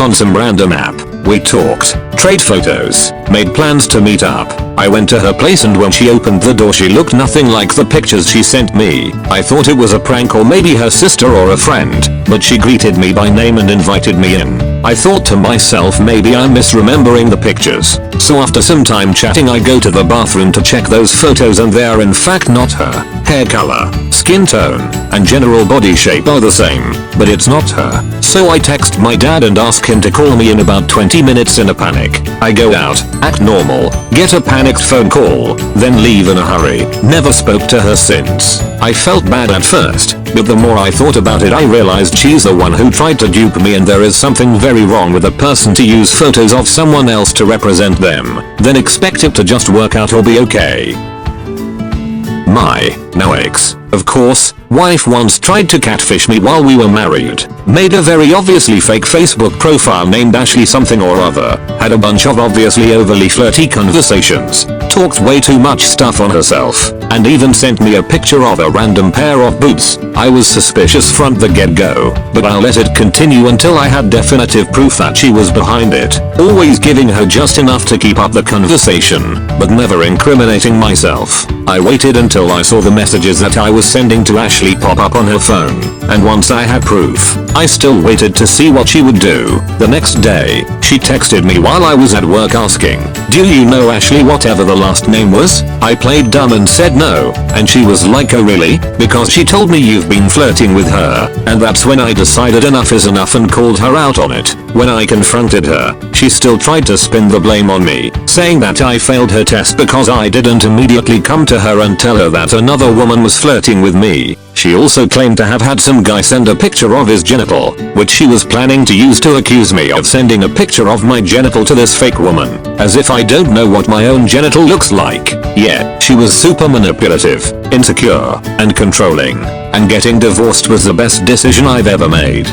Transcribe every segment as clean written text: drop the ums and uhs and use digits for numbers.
on some random app. We talked, traded photos, made plans to meet up. I went to her place and when she opened the door she looked nothing like the pictures she sent me. I thought it was a prank or maybe her sister or a friend, but she greeted me by name and invited me in. I thought to myself maybe I'm misremembering the pictures. So after some time chatting I go to the bathroom to check those photos and they are in fact not her. Hair color, skin tone, and general body shape are the same, but it's not her. So I text my dad and ask him to call me in about 20 minutes in a panic. I go out, act normal, get a panicked phone call, then leave in a hurry. Never spoke to her since. I felt bad at first, but the more I thought about it I realized she's the one who tried to dupe me and there is something very wrong with a person to use photos of someone else to represent them, then expect it to just work out or be okay. My now ex, of course, wife once tried to catfish me while we were married. Made a very obviously fake Facebook profile named Ashley something or other. Had a bunch of obviously overly flirty conversations. Talked way too much stuff on herself. And even sent me a picture of a random pair of boots. I was suspicious from the get-go. But I let it continue until I had definitive proof that she was behind it. Always giving her just enough to keep up the conversation. But never incriminating myself. I waited until I saw the messages that I was sending to Ashley pop up on her phone. And once I had proof, I still waited to see what she would do. The next day, she texted me while I was at work asking, "Do you know Ashley whatever the last name was?" I played dumb and said no, and she was like, "Oh really? Because she told me you've been flirting with her." And that's when I decided enough is enough and called her out on it. When I confronted her, she still tried to spin the blame on me, saying that I failed her test because I didn't immediately come to her and tell her that another woman was flirting with me. She also claimed to have had some guy send a picture of his genital, which she was planning to use to accuse me of sending a picture of my genital to this fake woman. As if I don't know what my own genital looks like. Yeah, she was super manipulative, insecure, and controlling. And getting divorced was the best decision I've ever made.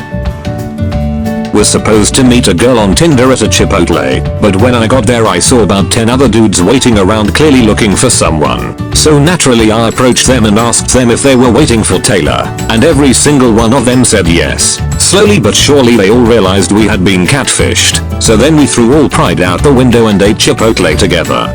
Was supposed to meet a girl on Tinder at a Chipotle, but when I got there I saw about 10 other dudes waiting around clearly looking for someone. So naturally I approached them and asked them if they were waiting for Taylor, and every single one of them said yes. Slowly but surely they all realized we had been catfished, so then we threw all pride out the window and ate Chipotle together.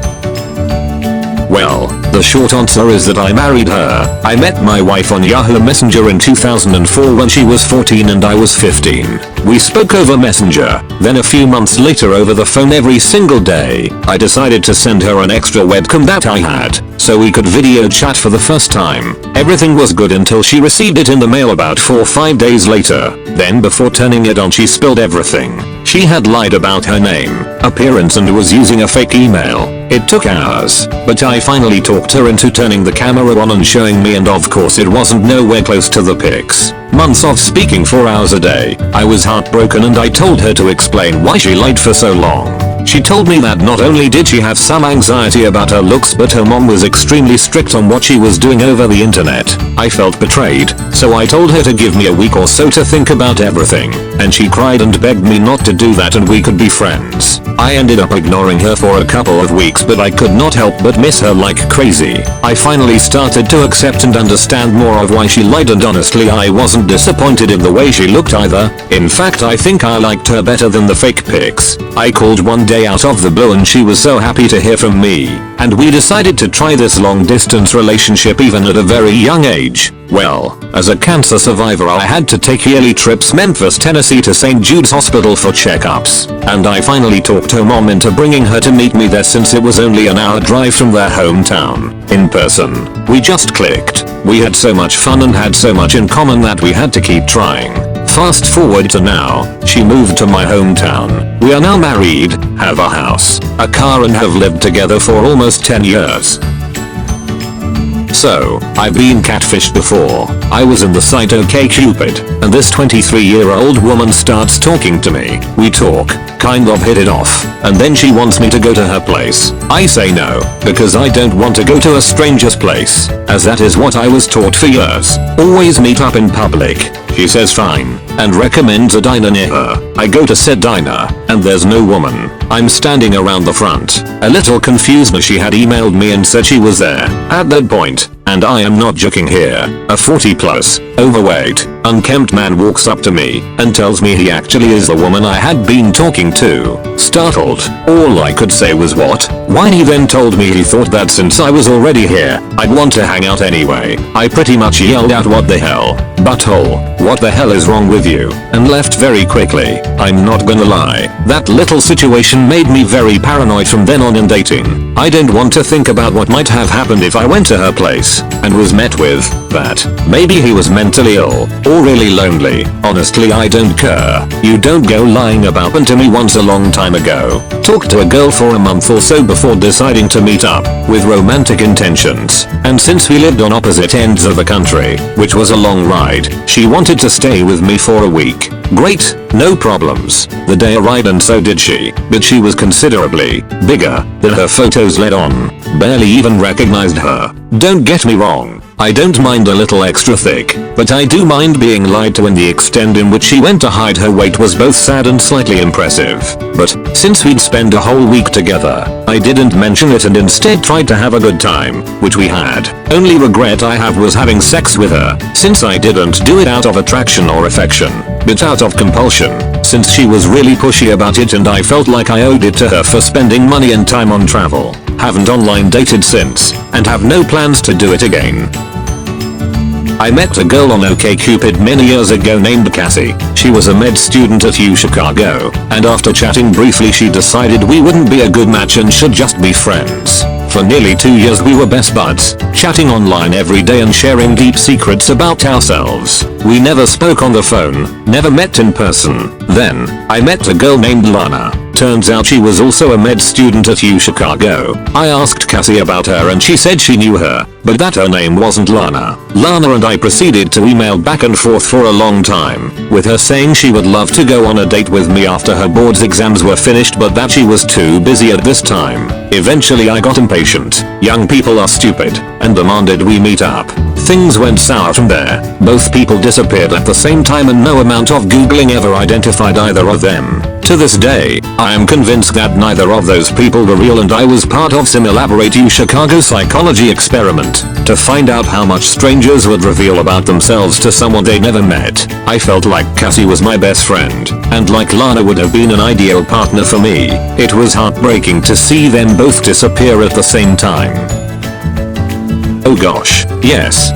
Well, the short answer is that I married her. I met my wife on Yahoo Messenger in 2004 when she was 14 and I was 15. We spoke over Messenger, then a few months later over the phone every single day. I decided to send her an extra webcam that I had, so we could video chat for the first time. Everything was good until she received it in the mail about 4 or 5 days later. Then before turning it on she spilled everything. She had lied about her name, appearance and was using a fake email. It took hours, but I finally talked her into turning the camera on and showing me, and of course it wasn't nowhere close to the pics. Months of speaking 4 hours a day. I was heartbroken and I told her to explain why she lied for so long. She told me that not only did she have some anxiety about her looks but her mom was extremely strict on what she was doing over the internet. I felt betrayed, so I told her to give me a week or so to think about everything, and she cried and begged me not to do that and we could be friends. I ended up ignoring her for a couple of weeks but I could not help but miss her like crazy. I finally started to accept and understand more of why she lied, and honestly I wasn't disappointed in the way she looked either. In fact I think I liked her better than the fake pics. I called one day out of the blue and she was so happy to hear from me, and we decided to try this long distance relationship even at a very young age. Well, as a cancer survivor I had to take yearly trips Memphis, Tennessee to St. Jude's Hospital for checkups, and I finally talked her mom into bringing her to meet me there since it was only an hour drive from their hometown. In person, we just clicked. We had so much fun and had so much in common that we had to keep trying. Fast forward to now, she moved to my hometown. We are now married, have a house, a car and have lived together for almost 10 years. So, I've been catfished before. I was in the site OkCupid, and this 23-year-old woman starts talking to me. We talk, kind of hit it off, and then she wants me to go to her place. I say no, because I don't want to go to a stranger's place, as that is what I was taught for years. Always meet up in public. She says fine, and recommends a diner near her. I go to said diner, and there's no woman. I'm standing around the front, a little confused as she had emailed me and said she was there. At that point, and I am not joking here, a 40 plus, overweight, unkempt man walks up to me and tells me he actually is the woman I had been talking to. Startled, all I could say was what? Why? He then told me he thought that since I was already here, I'd want to hang out anyway. I pretty much yelled out what the hell, butthole, what the hell is wrong with you, and left very quickly. I'm not gonna lie, that little situation made me very paranoid from then on in dating. I didn't want to think about what might have happened if I went to her place and was met with that. Maybe he was mentally ill or really lonely. Honestly, I don't care. You don't go lying about it to me once a long time ago. Talked to a girl for a month or so before deciding to meet up with romantic intentions, and since we lived on opposite ends of the country, which was a long ride, she wanted to stay with me for a week. Great, no problems. The day arrived and so did she, but she was considerably bigger than her photos let on. Barely even recognized her. Don't get me wrong, I don't mind a little extra thick, but I do mind being lied to, and the extent in which she went to hide her weight was both sad and slightly impressive. But since we'd spent a whole week together, I didn't mention it and instead tried to have a good time, which we had. Only regret I have was having sex with her, since I didn't do it out of attraction or affection, but out of compulsion, since she was really pushy about it and I felt like I owed it to her for spending money and time on travel. Haven't online dated since, and have no plans to do it again. I met a girl on OkCupid many years ago named Cassie. She was a med student at U Chicago, and after chatting briefly she decided we wouldn't be a good match and should just be friends. For nearly 2 years we were best buds, chatting online every day and sharing deep secrets about ourselves. We never spoke on the phone, never met in person. Then, I met a girl named Lana. Turns out she was also a med student at U Chicago. I asked Cassie about her and she said she knew her, but that her name wasn't Lana. Lana and I proceeded to email back and forth for a long time, with her saying she would love to go on a date with me after her board's exams were finished but that she was too busy at this time. Eventually I got impatient. Young people are stupid, and demanded we meet up. Things went sour from there. Both people disappeared at the same time and no amount of googling ever identified either of them. To this day, I am convinced that neither of those people were real and I was part of some elaborate U Chicago psychology experiment to find out how much strangers would reveal about themselves to someone they never met. I felt like Cassie was my best friend, and like Lana would have been an ideal partner for me. It was heartbreaking to see them both disappear at the same time. Oh gosh, yes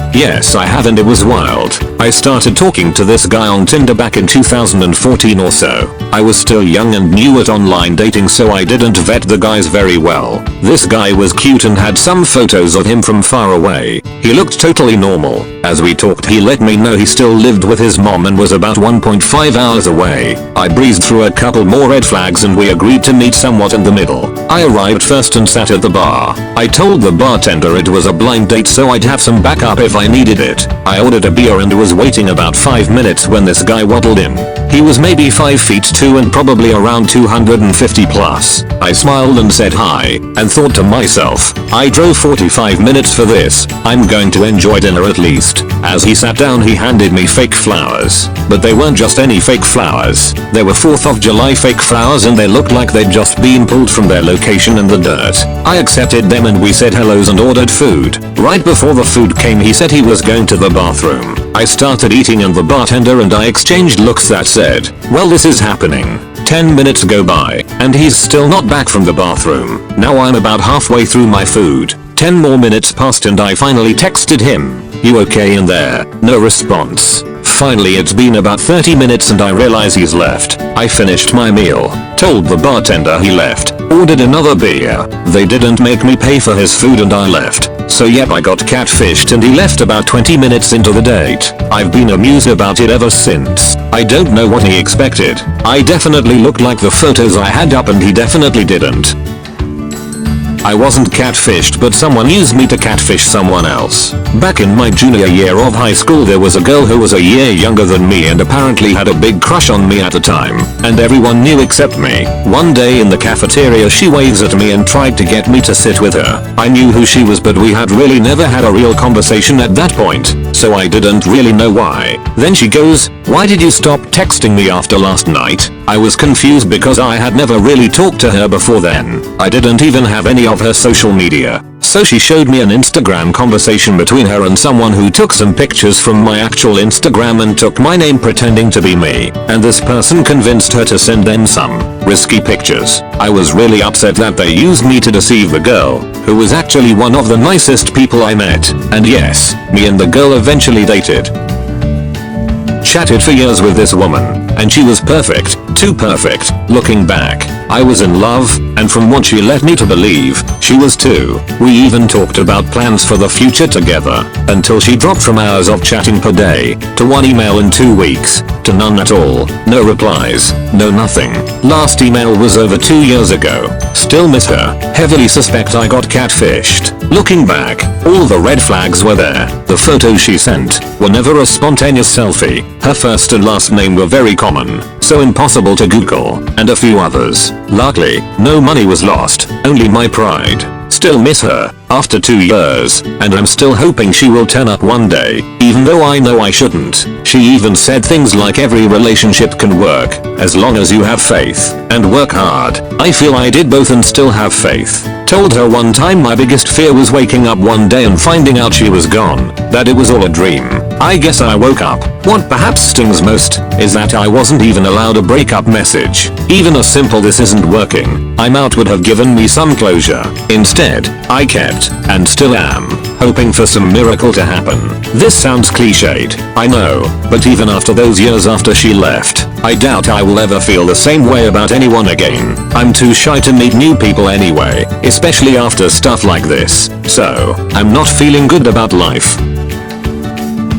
I have, and it was wild. I started talking to this guy on Tinder back in 2014 or so. I was still young and new at online dating, so I didn't vet the guys very well. This guy was cute and had some photos of him from far away. He looked totally normal. As we talked he let me know he still lived with his mom and was about 1.5 hours away. I breezed through a couple more red flags and we agreed to meet somewhat in the middle. I arrived first and sat at the bar. I told the bartender it was a blind date so I'd have some backup if I needed it. I ordered a beer and was waiting about 5 minutes when this guy waddled in. He was maybe 5'2" and probably around 250 plus. I smiled and said hi, and thought to myself, I drove 45 minutes for this, I'm going to enjoy dinner at least. As he sat down he handed me fake flowers. But they weren't just any fake flowers. They were 4th of July fake flowers and they looked like they'd just been pulled from their location in the dirt. I accepted them and we said hellos and ordered food. Right before the food came he said he was going to the bathroom. I started eating and the bartender and I exchanged looks that said, well, this is happening. 10 minutes go by, and he's still not back from the bathroom. Now I'm about halfway through my food. 10 more minutes passed and I finally texted him, you okay in there? No response. Finally it's been about 30 minutes and I realize he's left. I finished my meal, told the bartender he left, ordered another beer. They didn't make me pay for his food and I left. So yep, I got catfished and he left about 20 minutes into the date. I've been amused about it ever since. I don't know what he expected. I definitely looked like the photos I had up and he definitely didn't. I wasn't catfished, but someone used me to catfish someone else. Back in my junior year of high school there was a girl who was a year younger than me and apparently had a big crush on me at the time, and everyone knew except me. One day in the cafeteria she waves at me and tried to get me to sit with her. I knew who she was but we had really never had a real conversation at that point, so I didn't really know why. Then she goes, why did you stop texting me after last night? I was confused because I had never really talked to her before then. I didn't even have any of her social media, So she showed me an Instagram conversation between her and someone who took some pictures from my actual Instagram and took my name pretending to be me, and this person convinced her to send them some risky pictures. I was really upset that they used me to deceive the girl, who was actually one of the nicest people I met, and yes, me and the girl eventually dated. Chatted for years with this woman, and she was perfect, too perfect. Looking back, I was in love, and from what she led me to believe, she was too. We even talked about plans for the future together, until she dropped from hours of chatting per day, to 1 email in 2 weeks, to none at all, no replies, no nothing. Last email was over 2 years ago. Still miss her, heavily suspect I got catfished. Looking back, all the red flags were there. The photos she sent were never a spontaneous selfie. Her first and last name were very common, so impossible to Google, and a few others. Luckily, no money was lost, only my pride. Still miss her, after 2 years, and I'm still hoping she will turn up one day, even though I know I shouldn't. She even said things like every relationship can work, as long as you have faith, and work hard. I feel I did both and still have faith. Told her one time my biggest fear was waking up one day and finding out she was gone, that it was all a dream. I guess I woke up. What perhaps stings most, is that I wasn't even allowed a breakup message. Even a simple "this isn't working, I'm out" would have given me some closure. Instead, I kept, and still am, hoping for some miracle to happen. This sounds cliched, I know, but even after those years after she left, I doubt I will ever feel the same way about anyone again. I'm too shy to meet new people anyway, especially after stuff like this, so I'm not feeling good about life.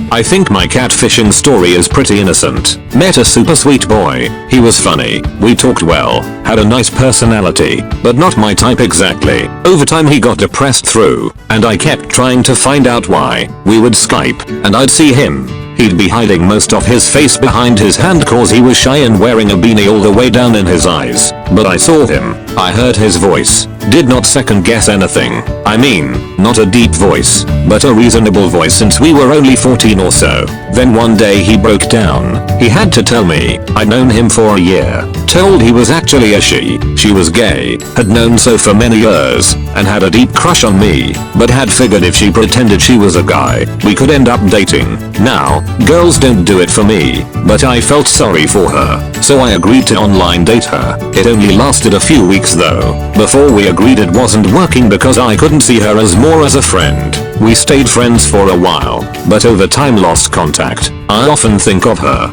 I think my catfishing story is pretty innocent. Met a super sweet boy, he was funny, we talked well, had a nice personality, but not my type exactly. Over time he got depressed through, and I kept trying to find out why. We would Skype, and I'd see him. He'd be hiding most of his face behind his hand cause he was shy and wearing a beanie all the way down in his eyes. But I saw him, I heard his voice, did not second guess anything. I mean, not a deep voice, but a reasonable voice since we were only 14 or so. Then one day he broke down. He had to tell me, I'd known him for a year. Told he was actually a she was gay, had known so for many years, and had a deep crush on me, but had figured if she pretended she was a guy, we could end up dating. Now, girls don't do it for me, but I felt sorry for her, so I agreed to online date her. It only lasted a few weeks though. Before we agreed it wasn't working because I couldn't see her as more as a friend. We stayed friends for a while, but over time lost contact. I often think of her.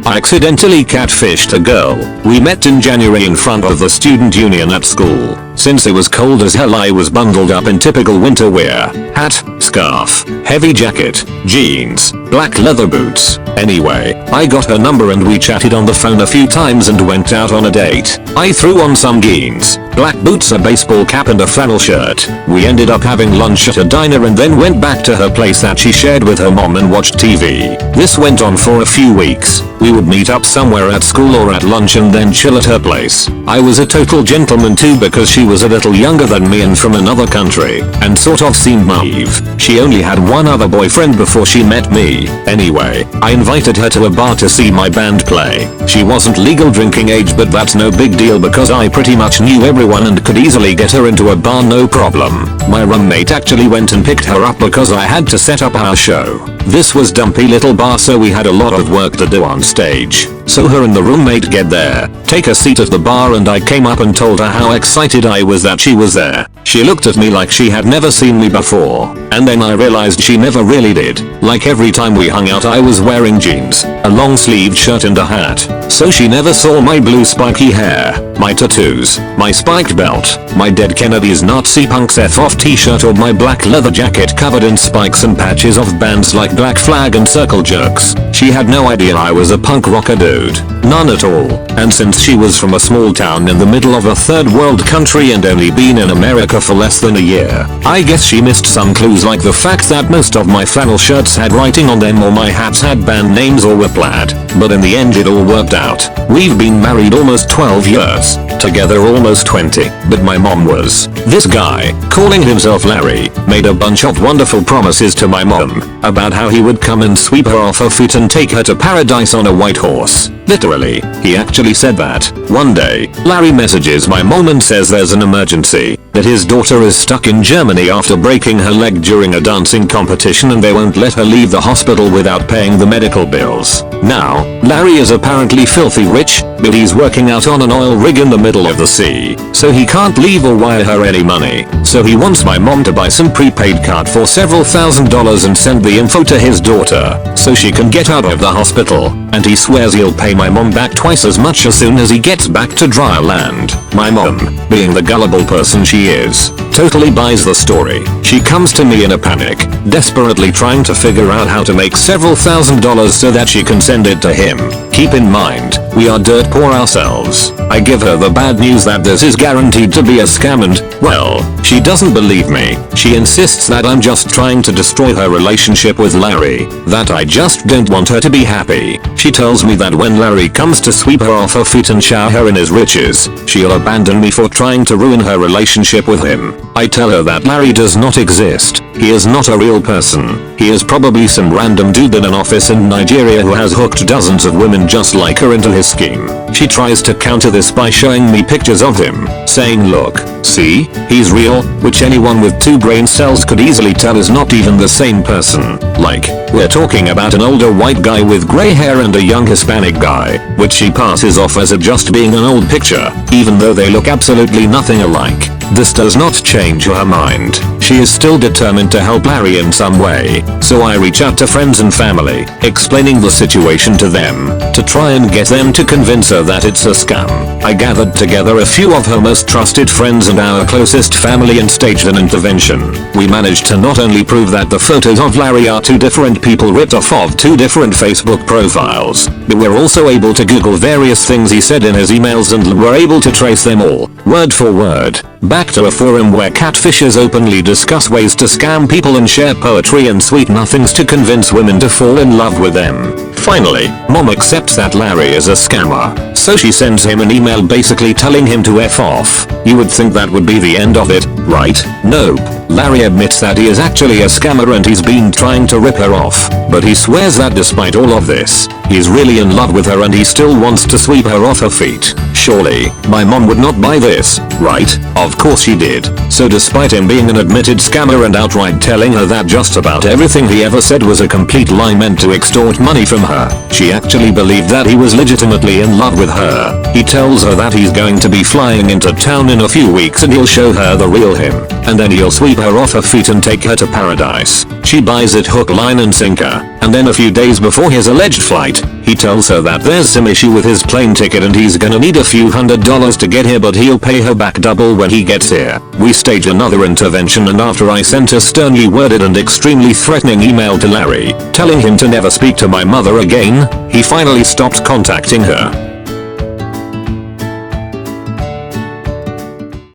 I accidentally catfished a girl. We met in January in front of the student union at school. Since it was cold as hell I was bundled up in typical winter wear. Hat, scarf, heavy jacket, jeans, black leather boots. Anyway, I got her number and we chatted on the phone a few times and went out on a date. I threw on some jeans, black boots, a baseball cap and a flannel shirt. We ended up having lunch at a diner and then went back to her place that she shared with her mom and watched TV. This went on for a few weeks. We would meet up somewhere at school or at lunch and then chill at her place. I was a total gentleman too because she was a little younger than me and from another country, and sort of seemed naive. She only had one other boyfriend before she met me. Anyway, I invited her to a bar to see my band play. She wasn't legal drinking age, but that's no big deal because I pretty much knew everyone and could easily get her into a bar no problem. My roommate actually went and picked her up because I had to set up our show. This was dumpy little bar so we had a lot of work to do on stage. So her and the roommate get there, take a seat at the bar, and I came up and told her how excited I was that she was there. She looked at me like she had never seen me before, and then I realized she never really did. Like every time we hung out I was wearing jeans, a long sleeved shirt and a hat, so she never saw my blue spiky hair, my tattoos, my spiked belt, my Dead Kennedy's Nazi Punks F off t-shirt, or my black leather jacket covered in spikes and patches of bands like Black Flag and Circle Jerks. She had no idea I was a punk rocker dude. None at all. And since she was from a small town in the middle of a third world country and only been in America for less than a year, I guess she missed some clues like the fact that most of my flannel shirts had writing on them or my hats had band names or were plaid. But in the end it all worked out. We've been married almost 12 years. Together almost 20. But my mom was. This guy, calling himself Larry, made a bunch of wonderful promises to my mom about how he would come and sweep her off her feet and take her to paradise on a white horse. Literally. literally, he actually said that. One day, Larry messages my mom and says there's an emergency, that his daughter is stuck in Germany after breaking her leg during a dancing competition and they won't let her leave the hospital without paying the medical bills. Now, Larry is apparently filthy rich, but he's working out on an oil rig in the middle of the sea, so he can't leave or wire her any money. So he wants my mom to buy some prepaid card for several $1,000s and send the info to his daughter, so she can get out of the hospital, and he swears he'll pay my mom back twice as much as soon as he gets back to dry land. My mom, being the gullible person she is, totally buys the story. She comes to me in a panic, desperately trying to figure out how to make several $1,000s so that she can send it to him. Keep in mind, we are dirt poor ourselves. I give her the bad news that this is guaranteed to be a scam and, well, she doesn't believe me. She insists that I'm just trying to destroy her relationship with Larry, that I just don't want her to be happy. She tells me that when Larry comes to sweep her off her feet and shower her in his riches, she'll abandon me for trying to ruin her relationship with him. I tell her that Larry does not exist. He is not a real person. He is probably some random dude in an office in Nigeria who has hooked dozens of women just like her into his scheme. She tries to counter this by showing me pictures of him, saying look, see, he's real, which anyone with 2 brain cells could easily tell is not even the same person. Like, we're talking about an older white guy with gray hair and a young Hispanic guy, which she passes off as it just being an old picture, even though they look absolutely nothing alike. This does not change her mind. She is still determined to help Larry in some way, so I reach out to friends and family, explaining the situation to them, to try and get them to convince her that it's a scam. I gathered together a few of her most trusted friends and our closest family and staged an intervention. We managed to not only prove that the photos of Larry are 2 different people ripped off of 2 different Facebook profiles, but we're also able to Google various things he said in his emails and were able to trace them all, word for word, back to a forum where catfishers openly discuss ways to scam people and share poetry and sweet nothings to convince women to fall in love with them. Finally, mom accepts that Larry is a scammer, so she sends him an email basically telling him to F off. You would think that would be the end of it, right? Nope. Larry admits that he is actually a scammer and he's been trying to rip her off, but he swears that despite all of this, he's really in love with her and he still wants to sweep her off her feet. Surely, my mom would not buy this, right? Of course she did. So despite him being an admitted scammer and outright telling her that just about everything he ever said was a complete lie meant to extort money from her, she actually believed that he was legitimately in love with her. He tells her that he's going to be flying into town in a few weeks and he'll show her the real him, and then he'll sweep her off her feet and take her to paradise. She buys it hook, line and sinker, and then a few days before his alleged flight, he tells her that there's some issue with his plane ticket and he's gonna need a few $100s to get here, but he'll pay her back double when he gets here. We stage another intervention, and after I sent a sternly worded and extremely threatening email to Larry, telling him to never speak to my mother again, he finally stopped contacting her.